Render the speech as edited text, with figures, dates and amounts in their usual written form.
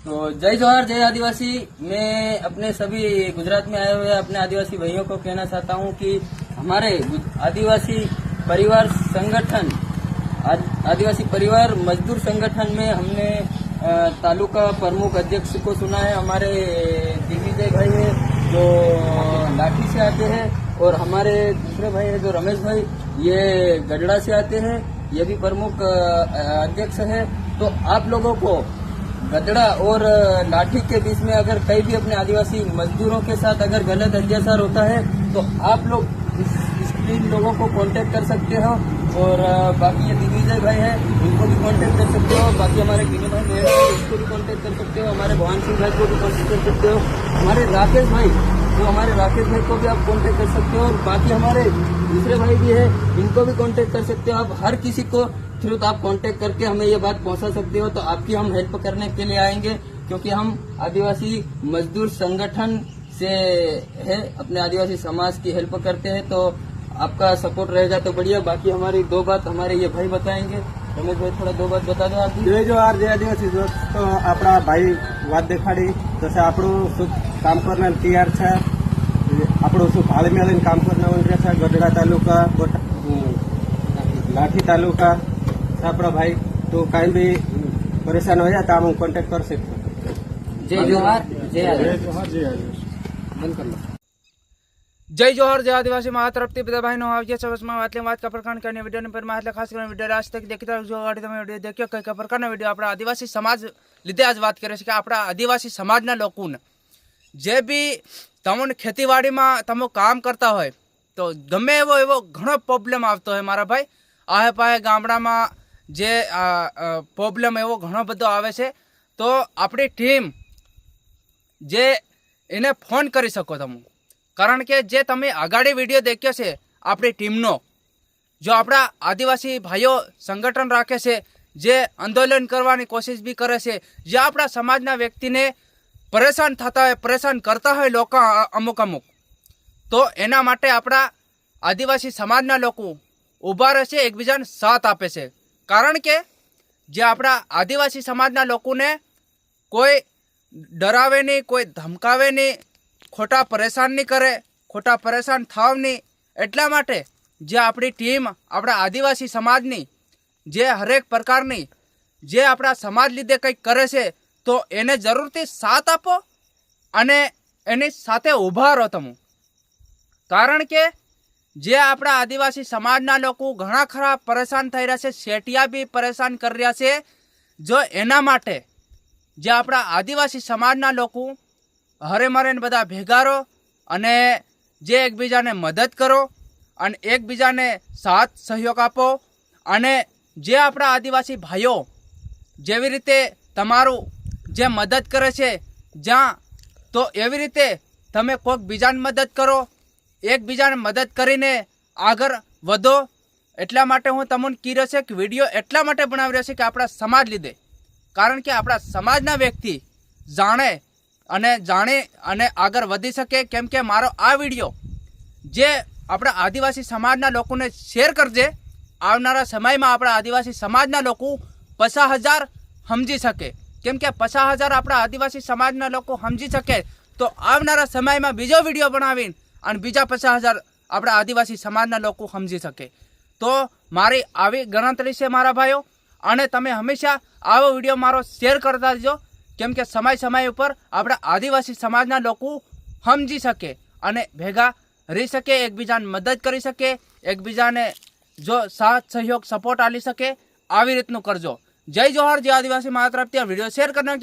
तो जय जोहार जय आदिवासी। मैं अपने सभी गुजरात में आए हुए अपने आदिवासी भाइयों को कहना चाहता हूं कि हमारे आदिवासी परिवार संगठन आदिवासी परिवार मजदूर संगठन में हमने तालुका प्रमुख अध्यक्ष को सुना है। हमारे दिग्विजय भाई है जो लाठी से आते हैं और हमारे दूसरे भाई है जो रमेश भाई ये गढ़ड़ा से आते हैं, ये भी प्रमुख अध्यक्ष है। तो आप लोगों को गदड़ा और लाठी के बीच में अगर कहीं भी अपने आदिवासी मजदूरों के साथ अगर गलत अत्याचार होता है तो आप लोग इन लोगों को कांटेक्ट कर सकते हो। और बाकी ये दिग्विजय भाई है उनको भी कांटेक्ट कर सकते हो। बाकी हमारे गिनी भाई मेहरा है उसको भी कांटेक्ट कर सकते हो। हमारे भवान सिंह भाई को भी कांटेक्ट कर सकते हो। हमारे राकेश भाई को भी आप कांटेक्ट कर सकते हो। और बाकी हमारे दूसरे भाई भी है इनको भी कांटेक्ट कर सकते हो। आप हर किसी को थ्रू आप कांटेक्ट करके हमें ये बात पहुंचा सकते हो। तो आपकी हम हेल्प करने के लिए आएंगे क्योंकि हम आदिवासी मजदूर संगठन से है, अपने आदिवासी समाज की हेल्प करते हैं। तो आपका सपोर्ट रहेगा तो बढ़िया। बाकी हमारी दो बात हमारे ये भाई बताएंगे। रमेश भाई थोड़ा दो बात बता दो आप। जय जोहार जय आदिवासी दोस्तों, આપણા ભાઈ વાત દેખાડી તસે આપણું શું કામ કરનાર તૈયાર છે, આપણું શું ભાળ મેળવીને કામ કરનાર છે ગઢડા તાલુકા લાઠી તાલુકા આપણા ભાઈ તો કાંઈ બી પરેશાન હોય તો આમ કોન્ટેક્ટ કરી શકશો। जय जोहार जय आदिवासी। बंद कर लो। जय जोहर जय आदिवासी महा तरफથી બધા ભાઈનો આવજે સવસમાં વાતલે વાત કા પ્રકાર કરીને વિડિયોને પર માં એટલે ખાસ કરીને વિડિયો આજ તક દેખતા જો ગાડી તમે વિડિયો દેખ્યો કઈ પ્રકારનો વિડિયો આપણા આદિવાસી સમાજ લીધે આજ વાત કરે છે કે આપણા આદિવાસી સમાજના લોકોને જે બી તમને ખેતીવાડીમાં તમે કામ કરતા હોય તો ગમે એવો ઘણો પ્રોબ્લેમ આવતો હોય મારા ભાઈ આહે પાહે ગામડામાં જે પ્રોબ્લેમ એવો ઘણો બધો આવે છે તો આપણી ટીમ જે એને ફોન કરી શકો તમે। કારણ કે જે તમે આગાડી વિડીયો દેખ્યો છે આપણી ટીમનો જો આપણા આદિવાસી ભાઈઓ સંગઠન રાખે છે જે આંદોલન કરવાની કોશિશ બી કરે છે જે આપણા સમાજના વ્યક્તિને પરેશાન થતા હોય પરેશાન કરતા હોય લોકો અમુક તો એના માટે આપણા આદિવાસી સમાજના લોકો ઊભા રહે છે એકબીજાને સાથ આપે છે। કારણ કે જે આપણા આદિવાસી સમાજના લોકોને કોઈ ડરાવે નહીં, કોઈ ધમકાવે નહીં, ખોટા પરેશાન નહીં કરે, ખોટા પરેશાન થાવ નહીં। એટલા માટે જે આપણી ટીમ આપણા આદિવાસી સમાજની જે હરેક પ્રકારની જે આપણા સમાજ લીધે કંઈક કરે છે તો એને જરૂરથી સાથ આપો અને એની સાથે ઊભા રહો તમે। કારણ કે જે આપણા આદિવાસી સમાજના લોકો ઘણા ખરા પરેશાન થઈ રહ્યા છે, શેઠિયા બી પરેશાન કરી રહ્યા છે। જો એના માટે જે આપણા આદિવાસી સમાજના લોકો હરે મરેને બધા ભેગા રહો અને જે એકબીજાને મદદ કરો અને એકબીજાને સાથ સહયોગ આપો। અને જે આપણા આદિવાસી ભાઈઓ જેવી રીતે તમારું જે મદદ કરે છે જ્યાં તો એવી રીતે તમે કોઈક બીજાને મદદ કરો, એકબીજાને મદદ કરીને આગળ વધો। એટલા માટે હું તમને કહી રહ્યો છે કે વિડીયો એટલા માટે બનાવી રહ્યો છે કે આપણા સમાજ લીધે, કારણ કે આપણા સમાજના વ્યક્તિ જાણે અને આગળ વધી શકે। કેમ કે મારો આ વિડીયો જે આપણા આદિવાસી સમાજના લોકોને શેર કરજે, આવનારા સમયમાં આપણા આદિવાસી સમાજના લોકો 50,000 સમજી શકે। કેમ કે 50,000 આપણા આદિવાસી સમાજના લોકો સમજી શકે તો આવનારા સમયમાં બીજો વિડીયો બનાવીને અને બીજા 50,000 આપણા આદિવાસી સમાજના લોકો સમજી શકે। તો મારી આવી ગણતરી છે મારા ભાઈઓ, અને તમે હંમેશા આવો વિડીયો મારો શેર કરતા રહેજો। કેમ કે સમય ઉપર આપણા આદિવાસી સમાજના લોકો સમજી શકે અને ભેગા રહી શકે, એકબીજાને મદદ કરી શકે, એકબીજાને જો સાથ સહયોગ સપોર્ટ આપી શકે। આવી રીતનું કરજો। જય જોહાર જય આદિવાસી મારા તરફથી આ વિડીયો શેર કરનાર